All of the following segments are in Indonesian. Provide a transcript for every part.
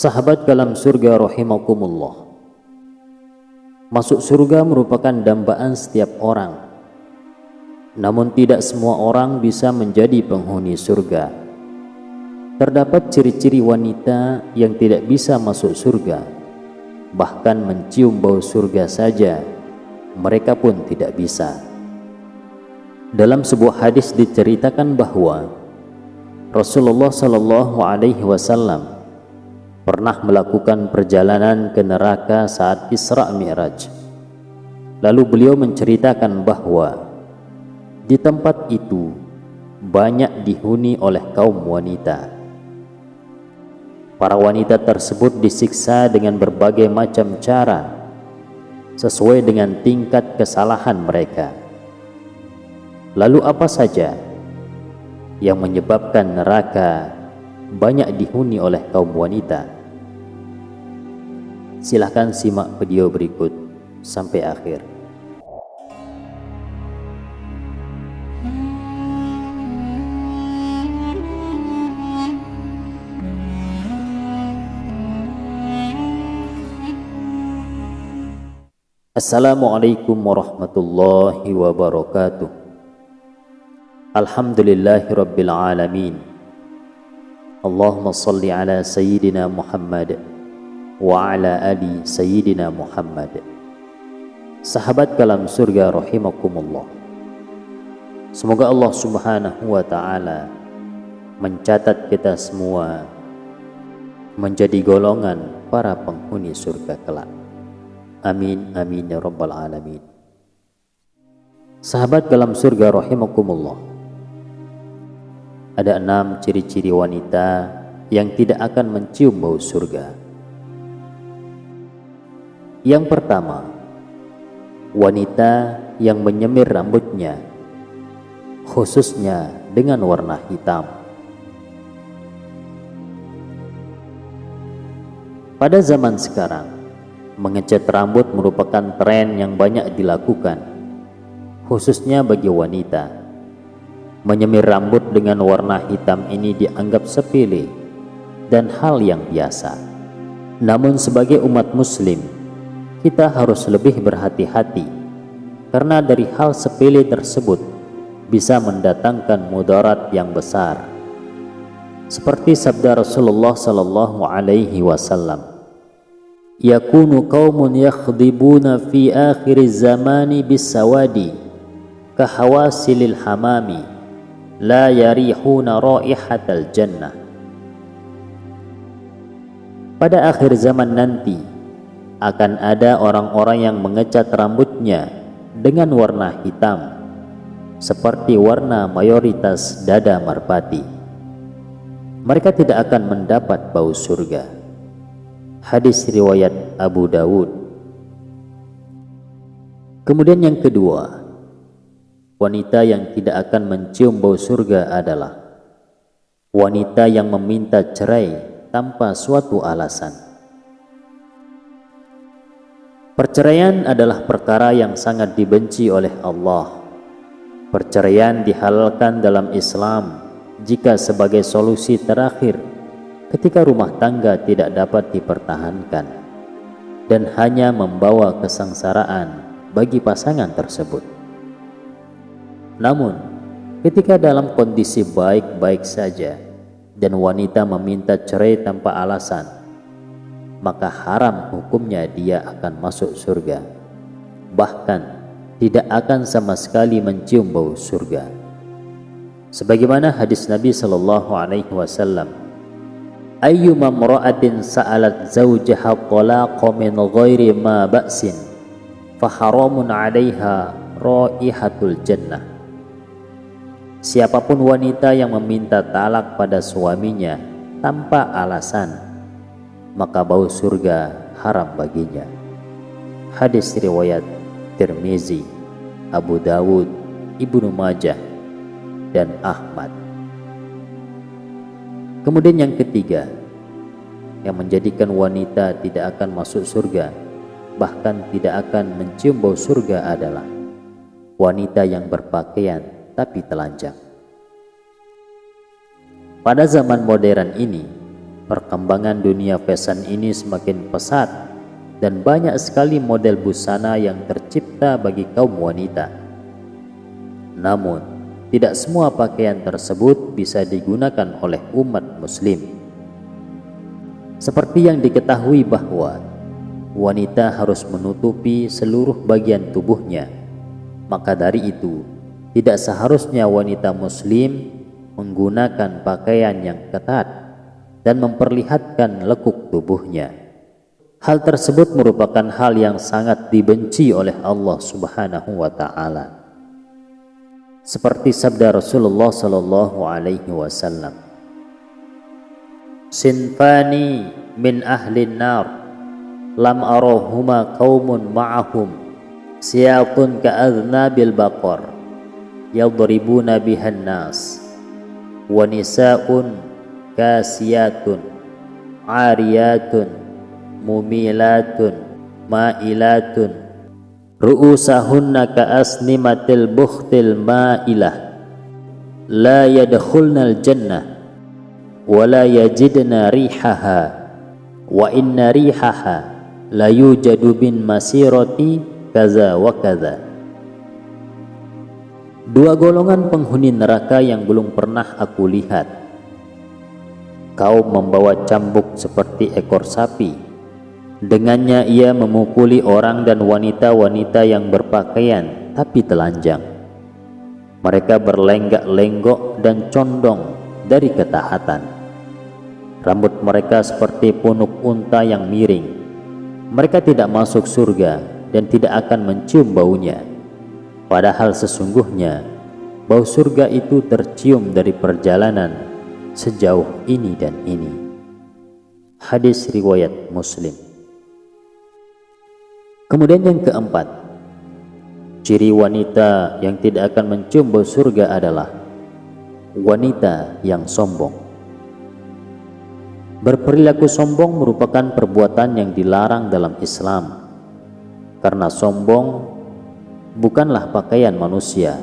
Sahabat dalam surga rahimakumullah. Masuk surga merupakan dambaan setiap orang. Namun tidak semua orang bisa menjadi penghuni surga. Terdapat ciri-ciri wanita yang tidak bisa masuk surga. Bahkan mencium bau surga saja mereka pun tidak bisa. Dalam sebuah hadis diceritakan bahwa Rasulullah SAW pernah melakukan perjalanan ke neraka saat Isra Mi'raj. Lalu beliau menceritakan bahwa di tempat itu banyak dihuni oleh kaum wanita. Para wanita tersebut disiksa dengan berbagai macam cara sesuai dengan tingkat kesalahan mereka. Lalu apa saja yang menyebabkan neraka banyak dihuni oleh kaum wanita? Silahkan simak video berikut sampai akhir. Assalamualaikum warahmatullahi wabarakatuh. Alhamdulillahi rabbil alamin. Allahumma salli ala sayyidina Muhammad wa ala ali sayyidina Muhammad. Sahabat dalam surga rahimakumullah. Semoga Allah subhanahu wa ta'ala mencatat kita semua menjadi golongan para penghuni surga kelak. Amin amin ya rabbal alamin. Sahabat dalam surga rahimakumullah. Ada 6 ciri-ciri wanita yang tidak akan mencium bau surga. Yang pertama, wanita yang menyemir rambutnya, khususnya dengan warna hitam. Pada zaman sekarang, mengecat rambut merupakan tren yang banyak dilakukan, khususnya bagi wanita. Menyemir rambut dengan warna hitam ini dianggap sepele dan hal yang biasa. Namun sebagai umat muslim, kita harus lebih berhati-hati, karena dari hal sepele tersebut bisa mendatangkan mudarat yang besar. Seperti sabda Rasulullah sallallahu alaihi wasallam, yakunu qaumun yakhdibuna fi akhiriz zamani bisawadi kahawasilil hamami la yarihuna raihatal jannah. Pada akhir zaman nanti akan ada orang-orang yang mengecat rambutnya dengan warna hitam seperti warna mayoritas dada merpati. Mereka tidak akan mendapat bau surga. Hadis riwayat Abu Dawud. Kemudian yang kedua, wanita yang tidak akan mencium bau surga adalah wanita yang meminta cerai tanpa suatu alasan. Perceraian adalah perkara yang sangat dibenci oleh Allah. Perceraian dihalalkan dalam Islam jika sebagai solusi terakhir ketika rumah tangga tidak dapat dipertahankan dan hanya membawa kesengsaraan bagi pasangan tersebut. Namun, ketika dalam kondisi baik-baik saja dan wanita meminta cerai tanpa alasan, maka haram hukumnya dia akan masuk surga. Bahkan tidak akan sama sekali mencium bau surga. Sebagaimana hadis Nabi sallallahu alaihi wasallam, ayyuma imra'atin sa'alat zawjaha talaqa min ghairi ma ba'sin fa haramun 'alaiha raihatul jannah. Siapapun wanita yang meminta talak pada suaminya tanpa alasan, maka bau surga haram baginya. Hadis riwayat Tirmizi, Abu Dawud, Ibnu Majah, dan Ahmad. Kemudian yang ketiga, yang menjadikan wanita tidak akan masuk surga, bahkan tidak akan mencium bau surga adalah wanita yang berpakaian tapi telanjang. Pada zaman modern ini, Perkembangan dunia fashion ini semakin pesat dan banyak sekali model busana yang tercipta bagi kaum wanita. Namun, tidak semua pakaian tersebut bisa digunakan oleh umat muslim. Seperti yang diketahui bahwa wanita harus menutupi seluruh bagian tubuhnya, maka dari itu tidak seharusnya wanita muslim menggunakan pakaian yang ketat dan memperlihatkan lekuk tubuhnya. Hal tersebut merupakan hal yang sangat dibenci oleh Allah Subhanahu wa taala. Seperti sabda Rasulullah sallallahu alaihi wasallam, "Sinfani min ahlin nar lam arahuma qaumun ma'ahum siyatun ka'adnabil baqar yadribuna bihan nas wa nisa'un kasiyatun ariyatun mumilatun ma'ilatun ru'usahunna ka'asnimatil bukhtil ma'ilah la yadkhulnal jannah wa la yajidna rihaha wa inna rihaha la yujadu bin masirati kaza wa kaza." Dua golongan penghuni neraka yang belum pernah aku lihat. Kaum membawa cambuk seperti ekor sapi. Dengannya ia memukuli orang dan wanita-wanita yang berpakaian tapi telanjang. Mereka berlenggak-lenggok dan condong dari ketaatan. Rambut mereka seperti punuk unta yang miring. Mereka tidak masuk surga dan tidak akan mencium baunya. Padahal sesungguhnya bau surga itu tercium dari perjalanan sejauh ini dan ini. Hadis riwayat Muslim. Kemudian yang keempat, ciri wanita yang tidak akan mencium bau surga adalah wanita yang sombong. Berperilaku sombong merupakan perbuatan yang dilarang dalam Islam, karena sombong bukanlah pakaian manusia,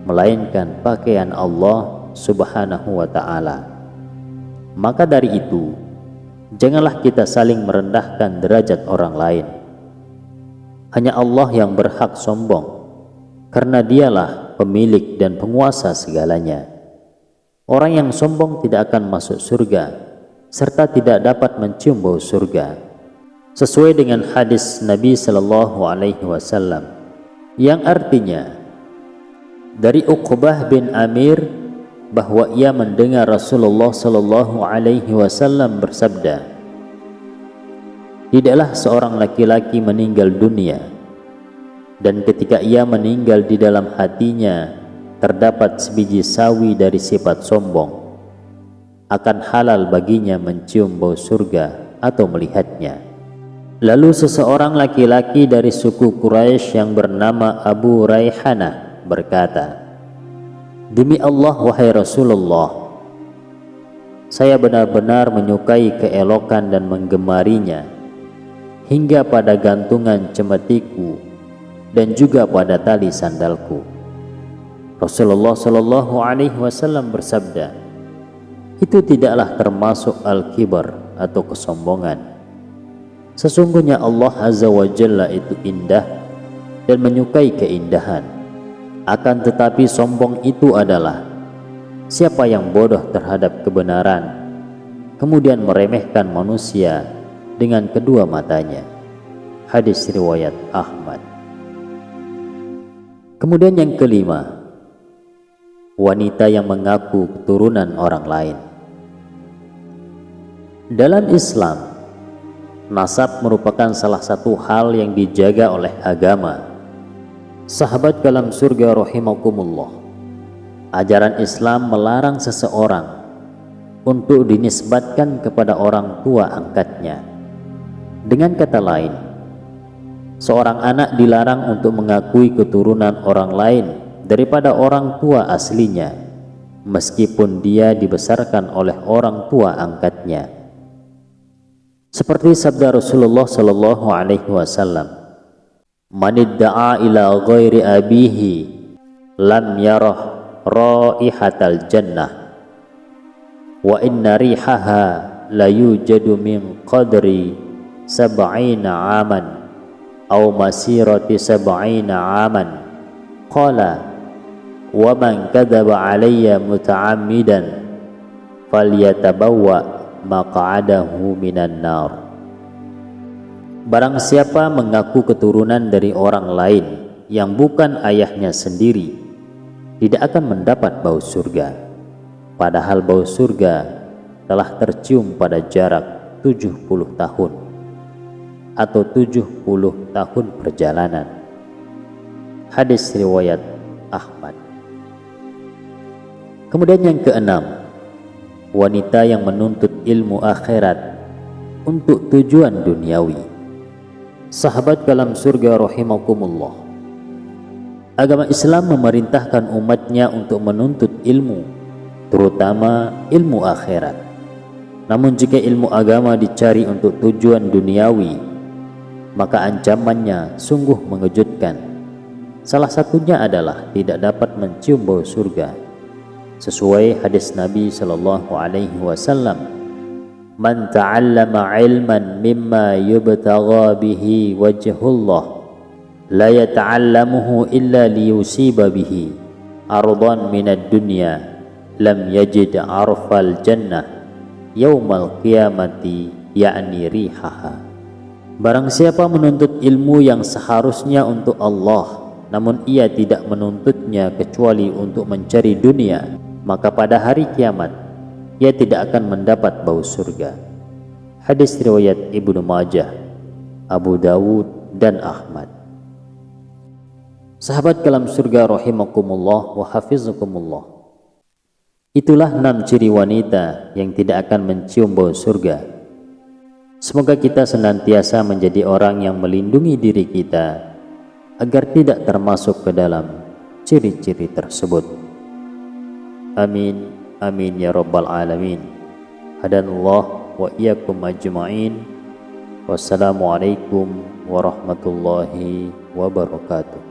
melainkan pakaian Allah Subhanahu wa ta'ala. Maka dari itu, janganlah kita saling merendahkan derajat orang lain. Hanya Allah yang berhak sombong, karena dialah pemilik dan penguasa segalanya. Orang yang sombong tidak akan masuk surga, serta tidak dapat mencium bau surga. Sesuai dengan hadis Nabi Sallallahu Alaihi Wasallam, yang artinya, dari Uqbah bin Amir bahwa ia mendengar Rasulullah Sallallahu Alaihi Wasallam bersabda, "Tidaklah seorang laki-laki meninggal dunia, dan ketika ia meninggal di dalam hatinya terdapat sebiji sawi dari sifat sombong, akan halal baginya mencium bau surga atau melihatnya." Lalu seseorang laki-laki dari suku Quraisy yang bernama Abu Raihanah berkata, "Demi Allah, wahai Rasulullah, saya benar-benar menyukai keelokan dan menggemarinya, hingga pada gantungan cemetiku dan juga pada tali sandalku." Rasulullah Shallallahu Alaihi Wasallam bersabda, "Itu tidaklah termasuk al-kibar atau kesombongan. Sesungguhnya Allah Azza wa Jalla itu indah dan menyukai keindahan. Akan tetapi sombong itu adalah siapa yang bodoh terhadap kebenaran, kemudian meremehkan manusia dengan kedua matanya." Hadis riwayat Ahmad. Kemudian yang kelima, wanita yang mengaku keturunan orang lain. Dalam Islam, nasab merupakan salah satu hal yang dijaga oleh agama. Sahabat kalam surga rahimakumullah, ajaran Islam melarang seseorang untuk dinisbatkan kepada orang tua angkatnya. Dengan kata lain, seorang anak dilarang untuk mengakui keturunan orang lain daripada orang tua aslinya, meskipun dia dibesarkan oleh orang tua angkatnya. Seperti sabda Rasulullah Sallallahu Alaihi Wasallam, "Man idda'a ila ghairi abihi lam yarah raihatal jannah wa inna rihaha la yujadu min qadri sab'ina aman aw masirati sab'ina aman. Qala wa man kadzaba alayya muta'ammidan falyatabawwa maq'adahu minan nar. Barang siapa mengaku keturunan dari orang lain yang bukan ayahnya sendiri, tidak akan mendapat bau surga, padahal bau surga telah tercium pada jarak 70 tahun atau 70 tahun perjalanan. Hadis riwayat Ahmad. Kemudian yang keenam, wanita yang menuntut ilmu akhirat untuk tujuan duniawi. Sahabat kalam surga rahimakumullah, agama Islam memerintahkan umatnya untuk menuntut ilmu, terutama ilmu akhirat. Namun jika ilmu agama dicari untuk tujuan duniawi, maka ancamannya sungguh mengejutkan. Salah satunya adalah tidak dapat mencium bau surga. Sesuai hadis Nabi sallallahu alaihi wasallam, "Man ta'allama 'ilman mimma yubtagha bihi wajhullah la yata'allamuhu illa liyusiba bihi ardan minad dunya lam yajid arfal jannah yaumal qiyamati ya'ni rihaha." Barang siapa menuntut ilmu yang seharusnya untuk Allah, namun ia tidak menuntutnya kecuali untuk mencari dunia, maka pada hari kiamat ia tidak akan mendapat bau surga. Hadis riwayat Ibnu Majah, Abu Dawud dan Ahmad. Sahabat kalam surga rahimakumullah wa hafizakumullah, itulah 6 ciri wanita yang tidak akan mencium bau surga. Semoga kita senantiasa menjadi orang yang melindungi diri kita agar tidak termasuk ke dalam ciri-ciri tersebut. Amin, amin ya rabbal alamin. Hadanallah wa iyyakum ajma'in. Wassalamualaikum warahmatullahi wabarakatuh.